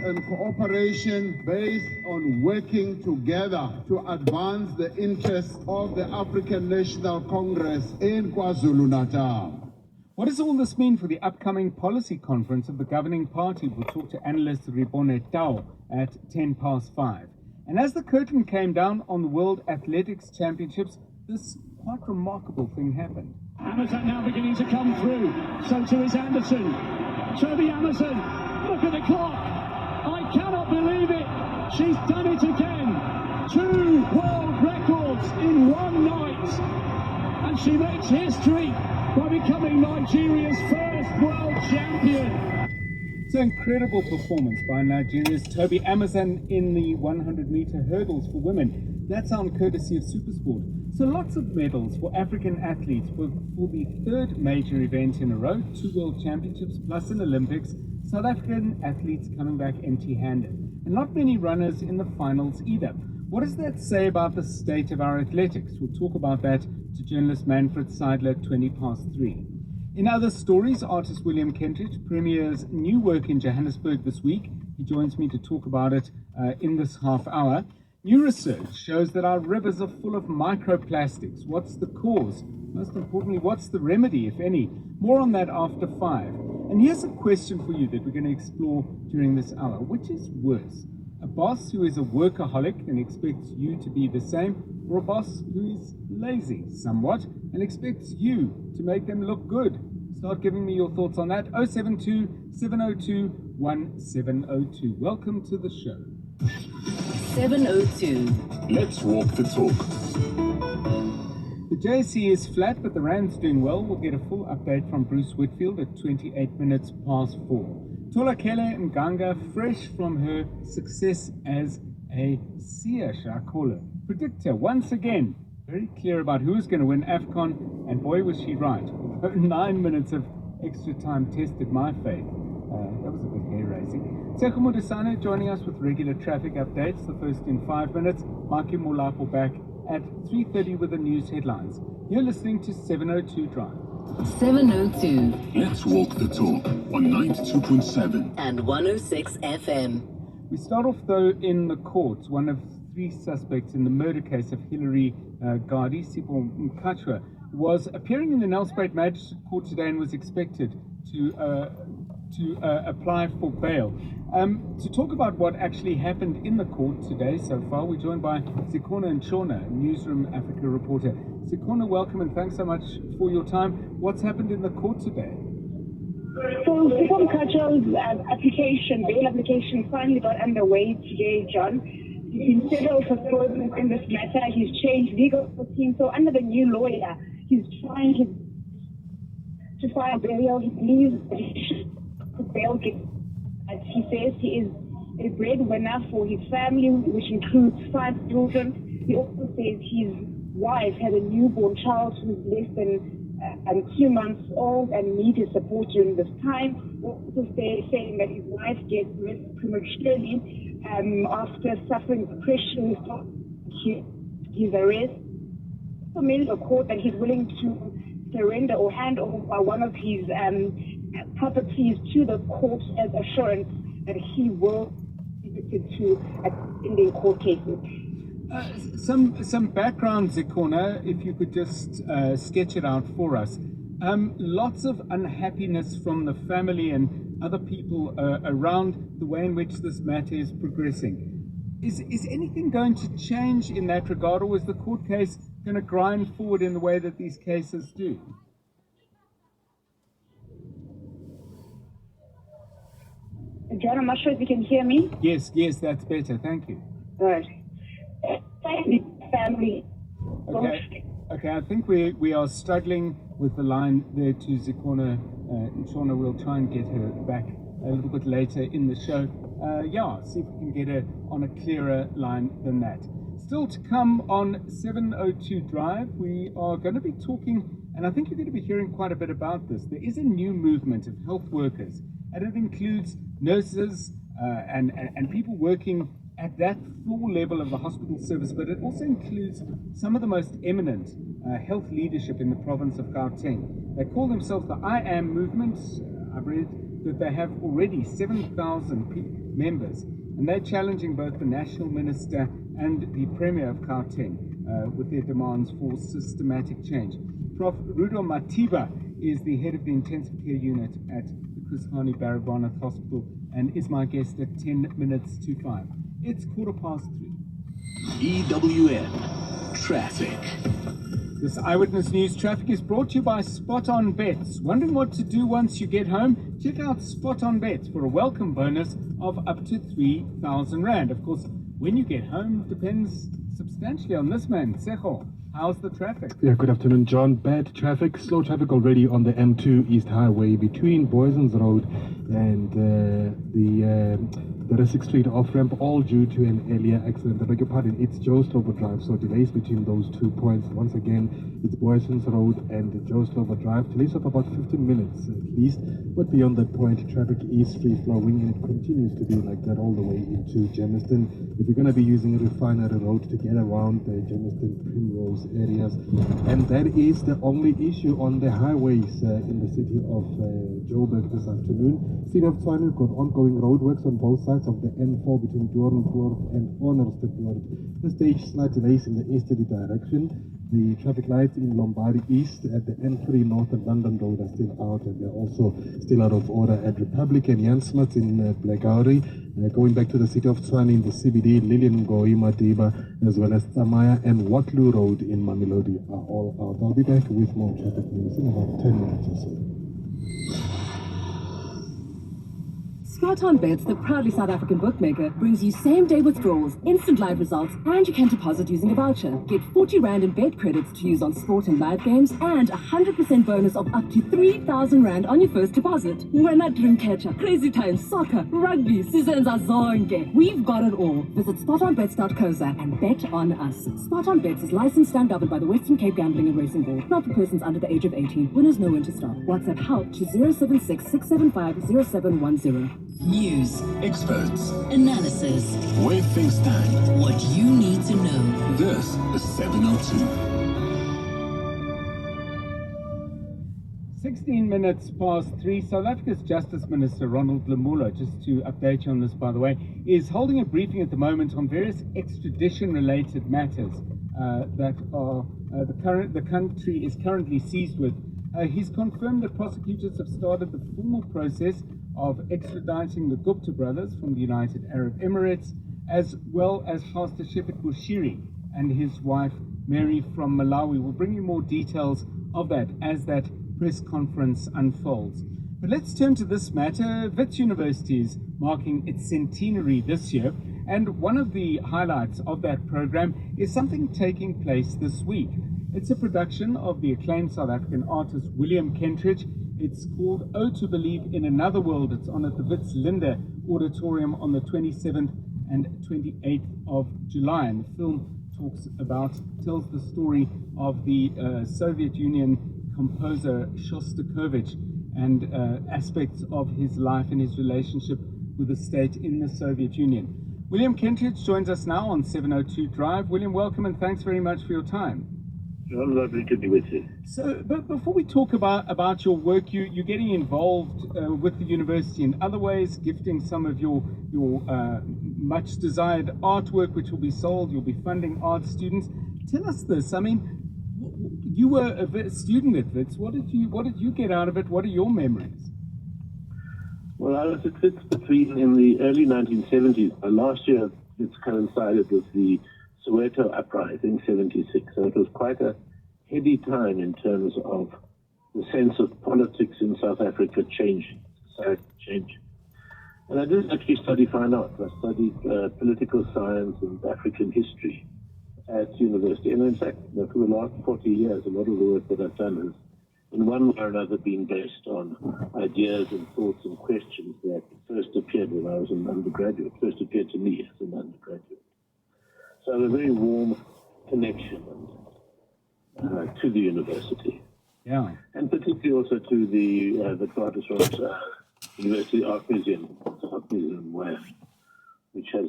and cooperation based on working together to advance the interests of the African National Congress in KwaZulu-Natal. What does all this mean for the upcoming policy conference of the governing party? We'll talk to analyst Ribone Tau at 5:10. And as the curtain came down on the World Athletics Championships, this quite remarkable thing happened. Amazon now beginning to come through. So too is Anderson. Toby Amazon, look at the clock. I cannot believe it. She's done it again. 2 world records in one night. And she makes history by becoming Nigeria's first world champion. It's an incredible performance by Nigeria's Toby Amazon in the 100-meter hurdles for women. That's on courtesy of Supersport. So lots of medals for African athletes for the third major event in a row, 2 World Championships plus an Olympics. South African athletes coming back empty-handed. And not many runners in the finals either. What does that say about the state of our athletics? We'll talk about that to journalist Manfred Seidler at 3:20. In other stories, artist William Kentridge premieres new work in Johannesburg this week. He joins me to talk about it in this half hour. New research shows that our rivers are full of microplastics. What's the cause? Most importantly, what's the remedy, if any? More on that after 5. And here's a question for you that we're going to explore during this hour. Which is worse? A boss who is a workaholic and expects you to be the same, or a boss who is lazy somewhat and expects you to make them look good? Start giving me your thoughts on that. 072-702-1702. Welcome to the show. 702. Let's walk the talk. The JSE is flat, but the Rand's doing well. We'll get a full update from Bruce Whitfield at 4:28. Tola Kele Mganga, fresh from her success as a seer, shall I call her, predictor, once again, very clear about who's going to win AFCON, and boy was she right. 9 minutes of extra time tested my faith. That was a bit hair-raising. Tshepo Modisane joining us with regular traffic updates, the first in 5 minutes. Maki Molapo back at 3:30 with the news headlines. You're listening to 702 Drive. 702. Let's walk the talk on 92.7 and 106 FM. We start off, though, in the courts. One of 3 suspects in the murder case of Hillary Gadi, Sipho Mkhatshwa, was appearing in the Nelspruit Magistrate Court today and was expected to apply for bail. To talk about what actually happened in the court today so far, we're joined by Zikhona Nshona, Newsroom Africa reporter. Zikhona, welcome and thanks so much for your time. What's happened in the court today? So Sipho Mkhatshwa's bail application finally got underway today, John. He's been several postponements in this matter. He's changed legal team. So under the new lawyer, he's trying to file bail. He believes bail. As he says, he is a breadwinner for his family, which includes 5 children. He also says his wife had a newborn child who's less than 2 months old and needed support during this time. Also saying that his wife gave birth prematurely after suffering depression. His arrest. Also made a court that he's willing to surrender or hand over one of his properties to the court as assurance that he will be convicted to attending court cases. Some background, Zikhona, if you could just sketch it out for us. Lots of unhappiness from the family and other people around the way in which this matter is progressing. Is anything going to change in that regard, or is the court case going to grind forward in the way that these cases do? John, I'm not sure if you can hear me. Yes, that's better. Thank you. Good. Family. Okay, I think we are struggling with the line there to Zikhona Nshona. We'll try and get her back a little bit later in the show. See if we can get her on a clearer line than that. Still to come on 702 Drive, we are going to be talking, and I think you're going to be hearing quite a bit about this. There is a new movement of health workers, and it includes nurses and people working at that floor level of the hospital service, but it also includes some of the most eminent health leadership in the province of Gauteng. They call themselves the I Am movement. I've read that they have already 7,000 members, and they're challenging both the National Minister and the Premier of Gauteng with their demands for systematic change. Prof. Rudo Matiba is the head of the intensive care unit at the Chris Hani Baragwanath Hospital and is my guest at 10 minutes to 5. It's 3:15. EWN Traffic. This Eyewitness News traffic is brought to you by Spot On Bets. Wondering what to do once you get home? Check out Spot On Bets for a welcome bonus of up to 3,000 Rand. Of course, when you get home depends substantially on this man, Secho. How's the traffic? Yeah, good afternoon, John. Bad traffic, slow traffic already on the M2 East Highway between Boysons Road and the Resick Street off-ramp, all due to an earlier accident. I beg your pardon, it's Joe Slover Drive, so delays between those 2 points. Once again, it's Boysons Road and Joe Slover Drive. Delays of about 15 minutes at least, but beyond that point, traffic is free-flowing and it continues to be like that all the way into Germiston. If you're going to be using Refinery Road to get around the Germiston Primrose areas, and that is the only issue on the highways in the city of Joburg this afternoon. City of Tshwane, we've got ongoing roadworks on both sides of the N4 between Doornpoort and Honorstedpoort. The stage slight delays in the easterly direction. The traffic lights in Lombardy East at the N3 North and London Road are still out, and they're also still out of order at Republic and Jan Smuts in Blackgowrie. Going back to the city of Tshwane in the CBD, Lillian Ngoi Madiba, as well as Tsamaya and Watloo Road in Mamelodi are all out. I'll be back with more traffic news in about 10 minutes or so. Spot On Bets, the proudly South African bookmaker, brings you same-day withdrawals, instant live results, and you can deposit using a voucher. Get 40 Rand in bet credits to use on sport and live games, and a 100% bonus of up to 3,000 Rand on your first deposit. When I dream catcher, crazy times, soccer, rugby, Sizenza zonke. We've got it all. Visit spotonbets.co.za and bet on us. Spot On Bets is licensed and governed by the Western Cape Gambling and Racing Board. Not for persons under the age of 18. Winners know when to stop. WhatsApp help to 076 675 0710. News, Experts. analysis, Where things stand. what you need to know. This is 702. 16 minutes past 3. South Africa's Justice Minister Ronald Lamola, just to update you on this by the way, is holding a briefing at the moment on various extradition-related matters that are the country is currently seized with. He's confirmed that prosecutors have started the formal process of extraditing the Gupta brothers from the United Arab Emirates, as well as Pastor Shepard Bushiri and his wife Mary from Malawi. We'll bring you more details of that as that press conference unfolds. But let's turn to this matter. Wits University is marking its centenary this year, and one of the highlights of that program is something taking place this week. It's a production of the acclaimed South African artist William Kentridge. It's called Oh to Believe in Another World. It's on at the Wits Linde Auditorium on the 27th and 28th of July. And the film tells the story of the Soviet Union composer Shostakovich and aspects of his life and his relationship with the state in the Soviet Union. William Kentridge joins us now on 702 Drive. William, welcome and thanks very much for your time. John, lovely to be with you. So, but before we talk about your work, you're getting involved with the university in other ways, gifting some of your much desired artwork, which will be sold. You'll be funding art students. Tell us this. I mean, you were a student at Wits. What did you get out of it? What are your memories? Well, I was at Wits in the early 1970s. Last year, it's coincided with the Soweto uprising, 76. So it was quite a heady time in terms of the sense of politics in South Africa changing, society changing. And I didn't actually study fine arts. I studied political science and African history at university. And in fact, for the last 40 years, a lot of the work that I've done has, in one way or another, been based on ideas and thoughts and questions that first appeared when I was an undergraduate, first appeared to me as an undergraduate. So a very warm connection to the university. Yeah. And particularly also to the Clarence University Art Museum, West, which has